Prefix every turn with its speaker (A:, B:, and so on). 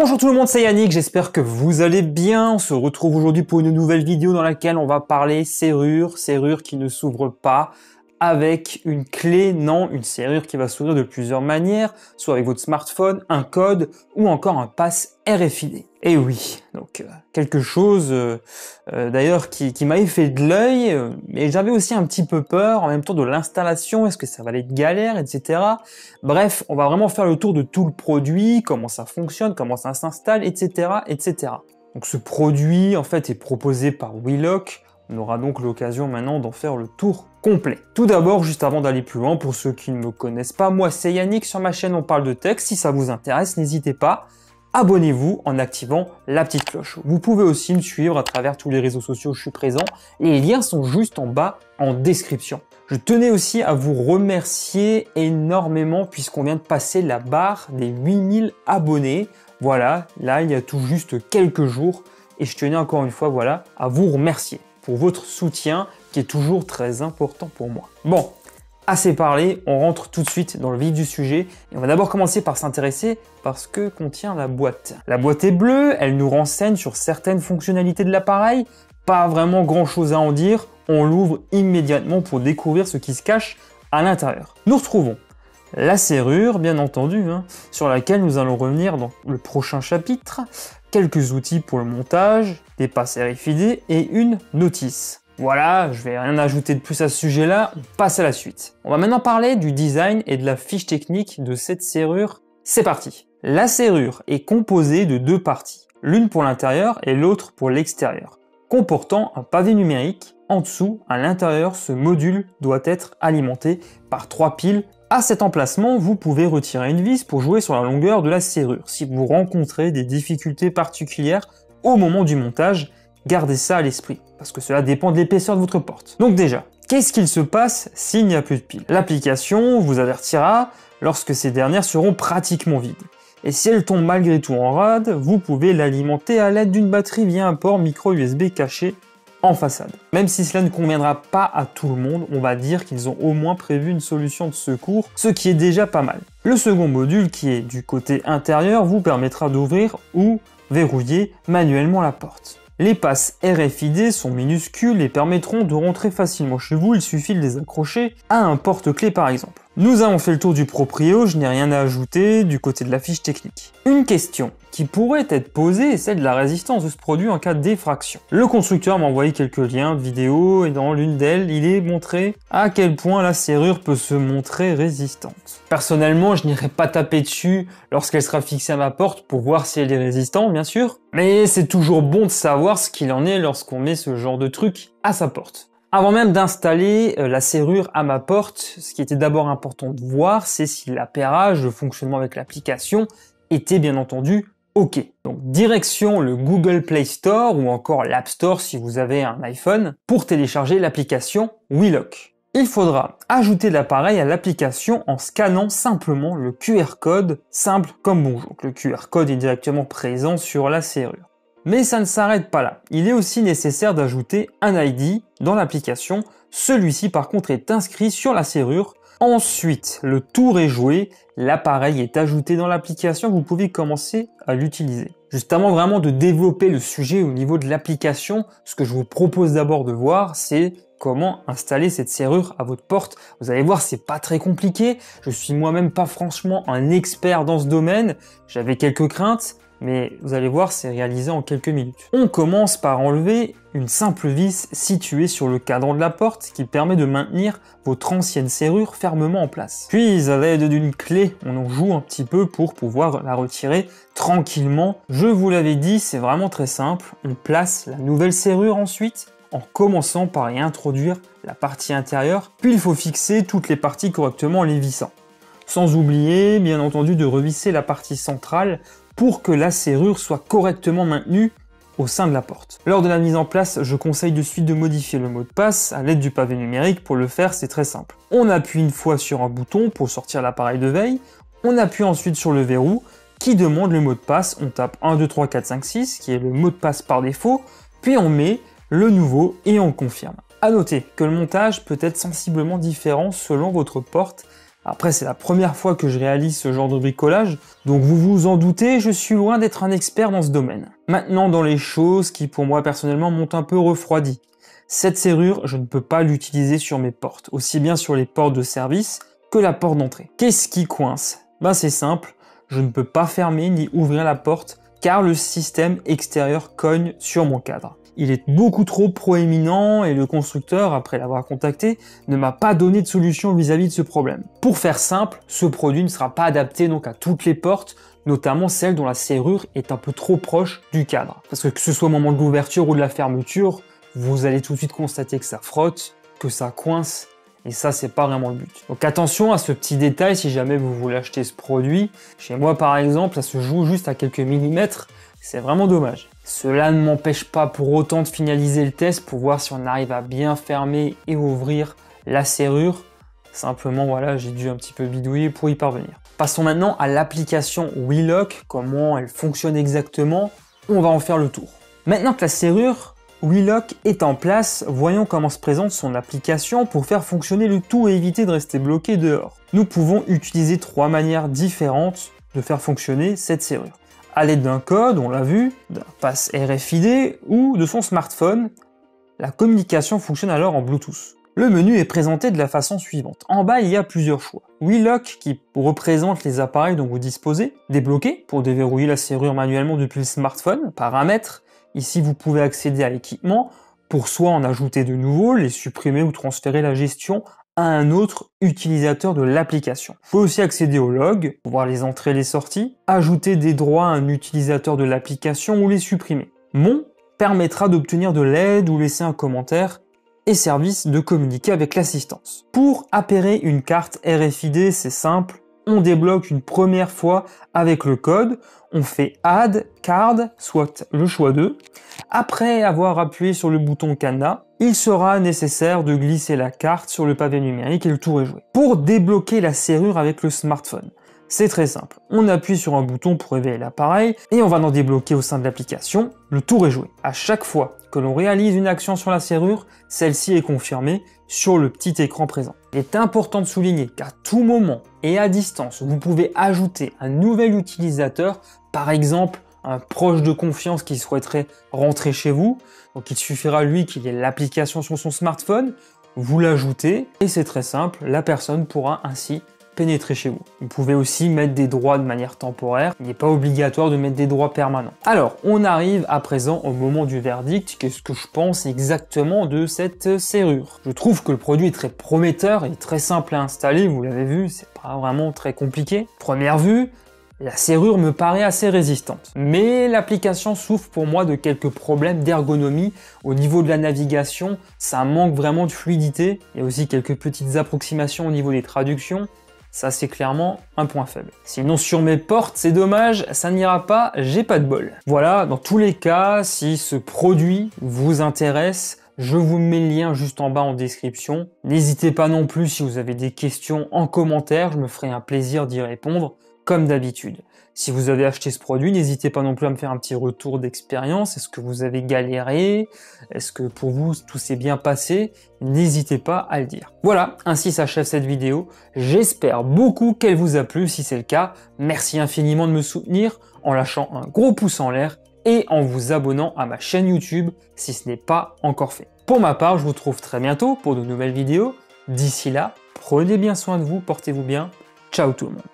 A: Bonjour tout le monde, c'est Yannick, j'espère que vous allez bien. On se retrouve aujourd'hui pour une nouvelle vidéo dans laquelle on va parler serrure qui ne s'ouvre pas avec une clé, non, une serrure qui va s'ouvrir de plusieurs manières, soit avec votre smartphone, un code ou encore un pass RFID. Et oui, donc quelque chose d'ailleurs qui m'avait fait de l'œil, mais j'avais aussi un petit peu peur en même temps de l'installation, est-ce que ça va aller être galère, etc. Bref, on va vraiment faire le tour de tout le produit, comment ça fonctionne, comment ça s'installe, etc., etc. Donc ce produit en fait est proposé par Wheelock. On aura donc l'occasion maintenant d'en faire le tour complet. Tout d'abord, juste avant d'aller plus loin, pour ceux qui ne me connaissent pas, moi c'est Yannick, sur ma chaîne on parle de tech. Si ça vous intéresse, n'hésitez pas, abonnez-vous en activant la petite cloche. Vous pouvez aussi me suivre à travers tous les réseaux sociaux où je suis présent. Les liens sont juste en bas en description. Je tenais aussi à vous remercier énormément puisqu'on vient de passer la barre des 8000 abonnés. Voilà, là il y a tout juste quelques jours et je tenais encore une fois voilà, à vous remercier pour votre soutien qui est toujours très important pour moi. Bon, assez parlé, on rentre tout de suite dans le vif du sujet et on va d'abord commencer par s'intéresser par ce que contient la boîte. La boîte est bleue, elle nous renseigne sur certaines fonctionnalités de l'appareil, pas vraiment grand chose à en dire, on l'ouvre immédiatement pour découvrir ce qui se cache à l'intérieur. Nous retrouvons la serrure, bien entendu, sur laquelle nous allons revenir dans le prochain chapitre, quelques outils pour le montage, des passes RFID et une notice. Voilà, je vais rien ajouter de plus à ce sujet-là, on passe à la suite. On va maintenant parler du design et de la fiche technique de cette serrure. C'est parti. La serrure est composée de deux parties, l'une pour l'intérieur et l'autre pour l'extérieur, comportant un pavé numérique. En dessous, à l'intérieur, ce module doit être alimenté par 3 piles. À cet emplacement, vous pouvez retirer une vis pour jouer sur la longueur de la serrure. Si vous rencontrez des difficultés particulières au moment du montage, gardez ça à l'esprit, parce que cela dépend de l'épaisseur de votre porte. Donc déjà, qu'est-ce qu'il se passe s'il n'y a plus de piles? L'application vous avertira lorsque ces dernières seront pratiquement vides. Et si elles tombent malgré tout en rade, vous pouvez l'alimenter à l'aide d'une batterie via un port micro USB caché en façade. Même si cela ne conviendra pas à tout le monde, on va dire qu'ils ont au moins prévu une solution de secours, ce qui est déjà pas mal. Le second module, qui est du côté intérieur, vous permettra d'ouvrir ou verrouiller manuellement la porte. Les passes RFID sont minuscules et permettront de rentrer facilement chez vous, il suffit de les accrocher à un porte-clés par exemple. Nous avons fait le tour du proprio, je n'ai rien à ajouter du côté de la fiche technique. Une question qui pourrait être posée est celle de la résistance de ce produit en cas d'effraction. Le constructeur m'a envoyé quelques liens de vidéos et dans l'une d'elles, il est montré à quel point la serrure peut se montrer résistante. Personnellement, je n'irai pas taper dessus lorsqu'elle sera fixée à ma porte pour voir si elle est résistante, bien sûr, mais c'est toujours bon de savoir ce qu'il en est lorsqu'on met ce genre de truc à sa porte. Avant même d'installer la serrure à ma porte, ce qui était d'abord important de voir, c'est si l'appairage, le fonctionnement avec l'application était bien entendu OK. Donc direction le Google Play Store ou encore l'App Store si vous avez un iPhone pour télécharger l'application Wheelock. Il faudra ajouter l'appareil à l'application en scannant simplement le QR code simple comme bonjour. Le QR code est directement présent sur la serrure. Mais ça ne s'arrête pas là. Il est aussi nécessaire d'ajouter un ID dans l'application. Celui-ci par contre est inscrit sur la serrure. Ensuite, le tour est joué, l'appareil est ajouté dans l'application, vous pouvez commencer à l'utiliser. Juste avant vraiment de développer le sujet au niveau de l'application, ce que je vous propose d'abord de voir, c'est comment installer cette serrure à votre porte. Vous allez voir, c'est pas très compliqué. Je suis moi-même pas franchement un expert dans ce domaine. J'avais quelques craintes, mais vous allez voir, c'est réalisé en quelques minutes. On commence par enlever une simple vis située sur le cadran de la porte qui permet de maintenir votre ancienne serrure fermement en place. Puis, à l'aide d'une clé, on en joue un petit peu pour pouvoir la retirer tranquillement. Je vous l'avais dit, c'est vraiment très simple. On place la nouvelle serrure ensuite, en commençant par y introduire la partie intérieure, puis il faut fixer toutes les parties correctement en les vissant. Sans oublier, bien entendu, de revisser la partie centrale pour que la serrure soit correctement maintenue au sein de la porte. Lors de la mise en place, je conseille de suite de modifier le mot de passe à l'aide du pavé numérique. Pour le faire, c'est très simple. On appuie une fois sur un bouton pour sortir l'appareil de veille, on appuie ensuite sur le verrou qui demande le mot de passe, on tape 1, 2, 3, 4, 5, 6 qui est le mot de passe par défaut, puis on met le nouveau et on confirme. À noter que le montage peut être sensiblement différent selon votre porte, Après, c'est la première fois que je réalise ce genre de bricolage, donc vous vous en doutez, je suis loin d'être un expert dans ce domaine. Maintenant, dans les choses qui, pour moi, personnellement, m'ont un peu refroidi. Cette serrure, je ne peux pas l'utiliser sur mes portes, aussi bien sur les portes de service que la porte d'entrée. Qu'est-ce qui coince? Ben c'est simple, je ne peux pas fermer ni ouvrir la porte car le système extérieur cogne sur mon cadre. Il est beaucoup trop proéminent et le constructeur, après l'avoir contacté, ne m'a pas donné de solution vis-à-vis de ce problème. Pour faire simple, ce produit ne sera pas adapté donc à toutes les portes, notamment celles dont la serrure est un peu trop proche du cadre. Parce que ce soit au moment de l'ouverture ou de la fermeture, vous allez tout de suite constater que ça frotte, que ça coince, et ça, c'est pas vraiment le but. Donc attention à ce petit détail si jamais vous voulez acheter ce produit. Chez moi, par exemple, ça se joue juste à quelques millimètres. C'est vraiment dommage. Cela ne m'empêche pas pour autant de finaliser le test pour voir si on arrive à bien fermer et ouvrir la serrure. Simplement, voilà, j'ai dû un petit peu bidouiller pour y parvenir. Passons maintenant à l'application WeLock. Comment elle fonctionne exactement? On va en faire le tour. Maintenant que la serrure WeLock est en place, voyons comment se présente son application pour faire fonctionner le tout et éviter de rester bloqué dehors. Nous pouvons utiliser 3 manières différentes de faire fonctionner cette serrure. À l'aide d'un code, on l'a vu, d'un pass RFID ou de son smartphone, la communication fonctionne alors en Bluetooth. Le menu est présenté de la façon suivante. En bas, il y a plusieurs choix. WeLock qui représente les appareils dont vous disposez, débloquer pour déverrouiller la serrure manuellement depuis le smartphone, paramètres. Ici, vous pouvez accéder à l'équipement pour soit en ajouter de nouveaux, les supprimer ou transférer la gestion à un autre utilisateur de l'application. Vous pouvez aussi accéder au log, pour voir les entrées et les sorties, ajouter des droits à un utilisateur de l'application ou les supprimer. Mon permettra d'obtenir de l'aide ou laisser un commentaire et service de communiquer avec l'assistance. Pour appairer une carte RFID, c'est simple. On débloque une première fois avec le code, on fait Add Card, soit le choix 2. Après avoir appuyé sur le bouton cadenas, il sera nécessaire de glisser la carte sur le pavé numérique et le tour est joué. Pour débloquer la serrure avec le smartphone, c'est très simple. On appuie sur un bouton pour réveiller l'appareil et on va en débloquer au sein de l'application. Le tour est joué. À chaque fois que l'on réalise une action sur la serrure, celle-ci est confirmée sur le petit écran présent. Il est important de souligner qu'à tout moment et à distance, vous pouvez ajouter un nouvel utilisateur, par exemple un proche de confiance qui souhaiterait rentrer chez vous. Donc il suffira lui qu'il ait l'application sur son smartphone, vous l'ajoutez et c'est très simple, la personne pourra ainsi pénétrer chez vous. Vous pouvez aussi mettre des droits de manière temporaire, il n'est pas obligatoire de mettre des droits permanents. Alors, on arrive à présent au moment du verdict. Qu'est-ce que je pense exactement de cette serrure? Je trouve que le produit est très prometteur et très simple à installer, vous l'avez vu, c'est pas vraiment très compliqué. Première vue, la serrure me paraît assez résistante, mais l'application souffre pour moi de quelques problèmes d'ergonomie. Au niveau de la navigation, ça manque vraiment de fluidité. Il y a aussi quelques petites approximations au niveau des traductions. Ça, c'est clairement un point faible. Sinon, sur mes portes, c'est dommage, ça n'ira pas, j'ai pas de bol. Voilà, dans tous les cas, si ce produit vous intéresse, je vous mets le lien juste en bas en description. N'hésitez pas non plus si vous avez des questions en commentaire, je me ferai un plaisir d'y répondre, comme d'habitude. Si vous avez acheté ce produit, n'hésitez pas non plus à me faire un petit retour d'expérience. Est-ce que vous avez galéré? Est-ce que pour vous tout s'est bien passé? N'hésitez pas à le dire. Voilà, ainsi s'achève cette vidéo. J'espère beaucoup qu'elle vous a plu. Si c'est le cas, merci infiniment de me soutenir en lâchant un gros pouce en l'air et en vous abonnant à ma chaîne YouTube si ce n'est pas encore fait. Pour ma part, je vous retrouve très bientôt pour de nouvelles vidéos. D'ici là, prenez bien soin de vous, portez-vous bien. Ciao tout le monde.